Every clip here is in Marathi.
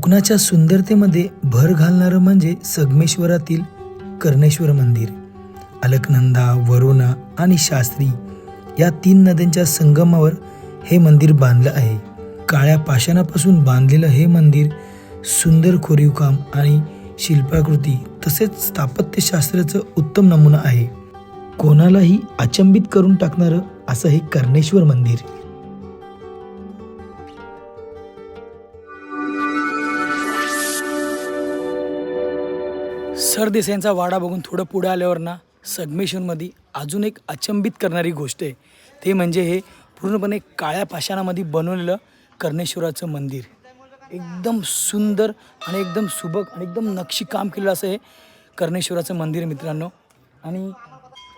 कोकणाच्या सुंदरतेमध्ये भर घालणारं म्हणजे संगमेश्वरातील कर्णेश्वर मंदिर. अलकनंदा, वरुणा आणि शास्त्री या 3 नद्यांच्या संगमावर हे मंदिर बांधलं आहे. काळ्या पाषाणापासून बांधलेलं हे मंदिर सुंदर कोरीवकाम आणि शिल्पाकृती तसेच स्थापत्यशास्त्राचं उत्तम नमुना आहे. कोणालाही अचंबित करून टाकणारं असं हे कर्णेश्वर मंदिर. सरदेसाईंचा वाडा बघून थोडं पुढे आल्यावर ना संगमेश्वरमध्ये अजून एक अचंबित करणारी गोष्ट आहे. ते म्हणजे हे पूर्णपणे काळ्या पाषाणामध्ये बनवलेलं कर्णेश्वराचं मंदिर. एकदम सुंदर आणि एकदम सुबक आणि एकदम नक्षीकाम केलेलं असं हे कर्णेश्वराचं मंदिर मित्रांनो. आणि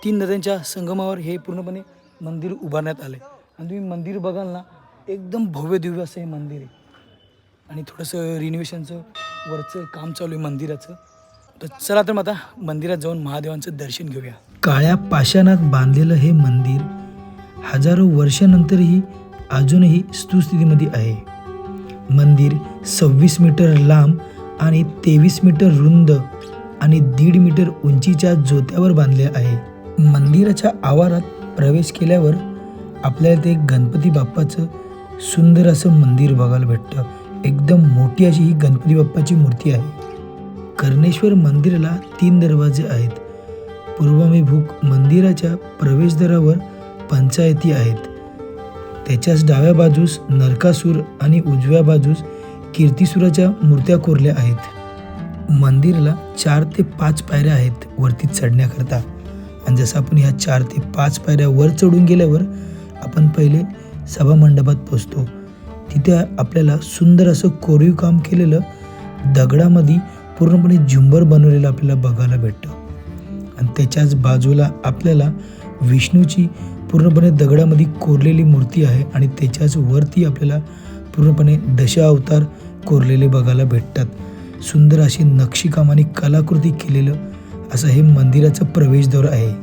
3 नद्यांच्या संगमावर हे पूर्णपणे मंदिर उभारण्यात आलं आहे. आणि तुम्ही मंदिर बघाल ना एकदम भव्य दिव्य असं हे मंदिर आहे. आणि थोडंसं रिनोव्हेशनचं वरचं काम चालू आहे मंदिराचं. तर चला तर मग आता मंदिरात जाऊन महादेवांचं दर्शन घेऊया. काळ्या पाषाणात बांधलेलं हे मंदिर हजारो वर्षानंतरही अजूनही सुस्थितीमध्ये आहे. मंदिर 26 मीटर लांब आणि 23 मीटर रुंद आणि 1.5 मीटर उंचीच्या जोत्यावर बांधले आहे. मंदिराच्या आवारात प्रवेश केल्यावर आपल्याला ते गणपती बाप्पाचं सुंदर असं मंदिर बघायला भेटतं. एकदम मोठी अशी ही गणपती बाप्पाची मूर्ती आहे. कर्णेश्वर मंदिराला 3 दरवाजे आहेत. पूर्वाभिमुख मंदिराच्या प्रवेशद्वारावर पंचायती आहेत. त्याच्याच डाव्या बाजूस नरकासूर आणि उजव्या बाजूस कीर्तिसुराच्या मूर्त्या कोरल्या आहेत. मंदिराला 4 ते 5 पायऱ्या आहेत वरती चढण्याकरता. आणि जसं आपण ह्या 4 ते 5 पायऱ्या वर चढून गेल्यावर आपण पहिले सभामंडपात पोचतो. तिथे आपल्याला सुंदर असं कोरीव काम केलेलं दगडामध्ये पूर्णपणे झुंबर बनवलेलं आपल्याला बघायला भेटतं. आणि त्याच्याच बाजूला आपल्याला विष्णूची पूर्णपणे दगडामध्ये कोरलेली मूर्ती आहे. आणि त्याच्याच वरती आपल्याला पूर्णपणे दशावतार कोरलेले बघायला भेटतात. सुंदर अशी नक्षीकाम आणि कलाकृती केलेलं असं हे मंदिराचं प्रवेशद्वार आहे.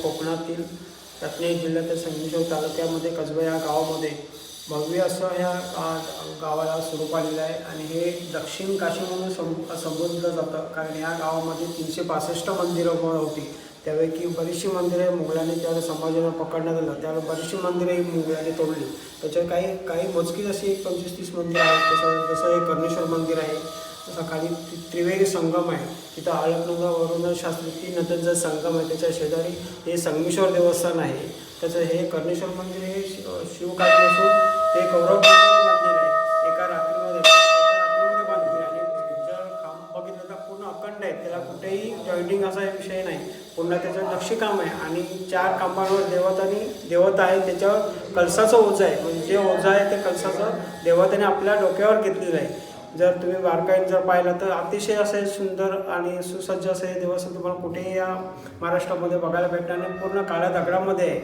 कोकणातील रत्नागिरी जिल्ह्यातील संगमेश्वर तालुक्यामध्ये कसबा या गावामध्ये भव्य असं ह्या गावाला स्वरूप आलेलं आहे. आणि हे दक्षिण काशी म्हणून संबोधलं जातं. कारण या गावामध्ये 362 मंदिरं होती. त्यापैकी बरीचशी मंदिरे मुघलांनी त्यावेळेस संभाजीला पकडण्यात आलं. त्यावेळेस बरीचशी मंदिरं मुघलांनी तोडली. त्याच्यात काही मोजकीच अशी 25-30 मंदिरं आहेत. जसं हे कर्णेश्वर मंदिर आहे. तसं खाली त्रिवेणी संगम आहे. तिथं अलकनंदा, वरुणा, शास्त्री 3 नद्यांचा संगम आहे. त्याच्या शेजारी हे संगमेश्वर देवस्थान आहे. त्याचं हे कर्णेश्वर मंदिर हे शिवकार्य असून ते कौरव मंदिर आहे. एका रात्रीमध्ये बांधले. आणि जर खांब बघितलं तर पूर्ण अखंड आहे. त्याला कुठेही जॉईंटिंग असा विषय नाही. पुन्हा त्याचं नक्षीकाम आहे. आणि 4 खांबांवर देवता आहे. त्याच्यावर कलसाचं ओझं आहे. म्हणजे जे ओझं आहे ते कलसाचं देवताने आपल्या डोक्यावर घेतलेलं आहे. जर तुम्ही बारकाईने जर पाहिलं तर अतिशय असे सुंदर आणि सुसज्ज असे देवस्थान तुम्हाला कुठेही या महाराष्ट्रामध्ये बघायला भेटणार नाही. पूर्ण काळ्या दगडामध्ये आहे.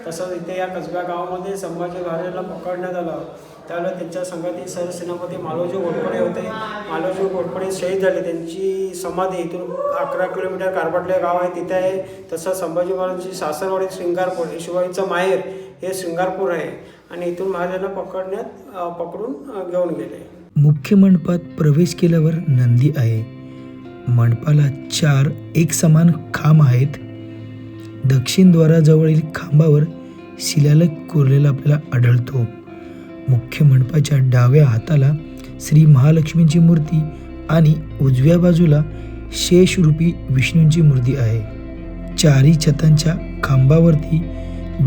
तसंच इथे या कसब्या गावामध्ये संभाजी महाराजांना पकडण्यात आलं. त्यावेळेला त्यांच्या संघातील सरसेनापती मालोजी घोरपडे होते. मालोजी घोरपडे शहीद झाले. त्यांची समाधी इथून 11 किलोमीटर कारभाटले गाव आहे तिथे आहे. तसंच संभाजी महाराजांची सासरवाडी श्रृंगारपूर, शिवाजीचं माहेर हे श्रृंगारपूर आहे. आणि इथून महाराजांना पकडून घेऊन गेले. मुख्य मंडपात प्रवेश केल्यावर नंदी आहे. मंडपाला 4 एकसमान खांब आहेत. दक्षिण द्वाराजवळील खांबावर शिलालेख कोरलेला आपल्याला आढळतो. मुख्य मंडपाच्या डाव्या हाताला श्री महालक्ष्मींची मूर्ती आणि उजव्या बाजूला शेषरूपी विष्णूंची मूर्ती आहे. 4ही छतांच्या खांबावरती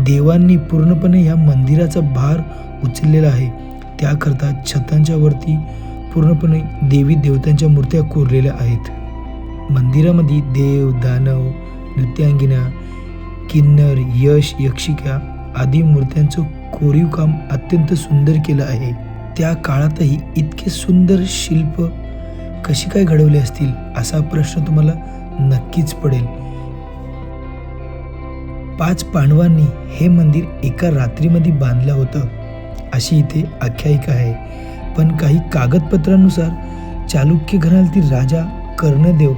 देवांनी पूर्णपणे ह्या मंदिराचा भार उचललेला आहे. त्याकरता छतांच्या वरती पूर्णपणे देवी देवतांच्या मूर्त्या कोरलेल्या आहेत. मंदिरामध्ये देव, दानव, नृत्यांगिना, किन्नर, यश, यक्षिका आदी मूर्त्यांचं कोरीव काम अत्यंत सुंदर केलं आहे. त्या काळातही इतके सुंदर शिल्प कशी काय घडवले असतील असा प्रश्न तुम्हाला नक्कीच पडेल. 5 पांडवांनी हे मंदिर एका रात्रीमध्ये बांधलं होतं अशी इथे आख्यायिका आहे. पण काही कागदपत्रांनुसार चालुक्य घराण्यातील राजा कर्णदेव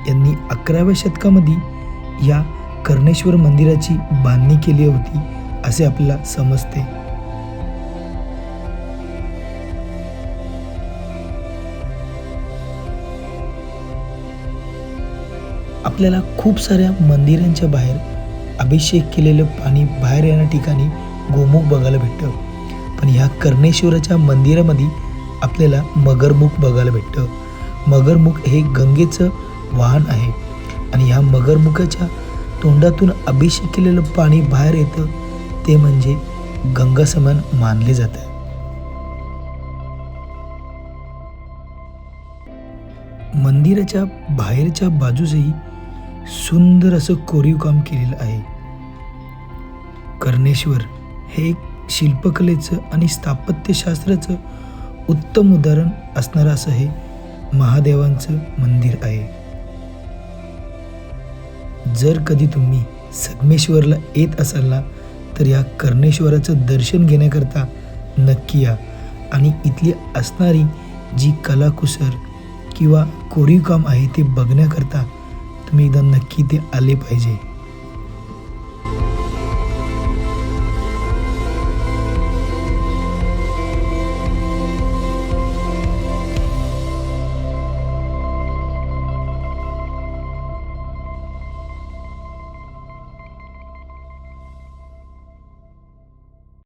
यांनी 11व्या शतकामध्ये या कर्णेश्वर मंदिराची बांधणी केली होती असे आपल्याला समजते. आपल्याला खूप साऱ्या मंदिरांच्या बाहेर अभिषेक केलेलं पाणी बाहेर येण्या ठिकाणी गोमुख बघायला भेटतं, पण ह्या कर्णेश्वराच्या मंदिरामध्ये आपल्याला मगरमुख बघायला भेटतं. मगरमुख हे गंगेचं वाहन आहे आणि ह्या मगरमुखाच्या तोंडातून अभिषेक केलेलं पाणी बाहेर येतं ते म्हणजे गंगा समान मानले जातं. मंदिराच्या बाहेरच्या बाजूसही सुंदर असं कोरीव काम केलेलं आहे. कर्णेश्वर हे एक शिल्पकलेचं आणि स्थापत्यशास्त्राचं उत्तम उदाहरण असणारं असं हे महादेवांचं मंदिर आहे. जर कधी तुम्ही संगमेश्वरला येत असाल ना तर या कर्णेश्वराचं दर्शन घेण्याकरता नक्की या आणि इथली असणारी जी कलाकुसर किंवा कोरीव काम आहे ते बघण्याकरता तुम्ही एकदा नक्की ते आले पाहिजे.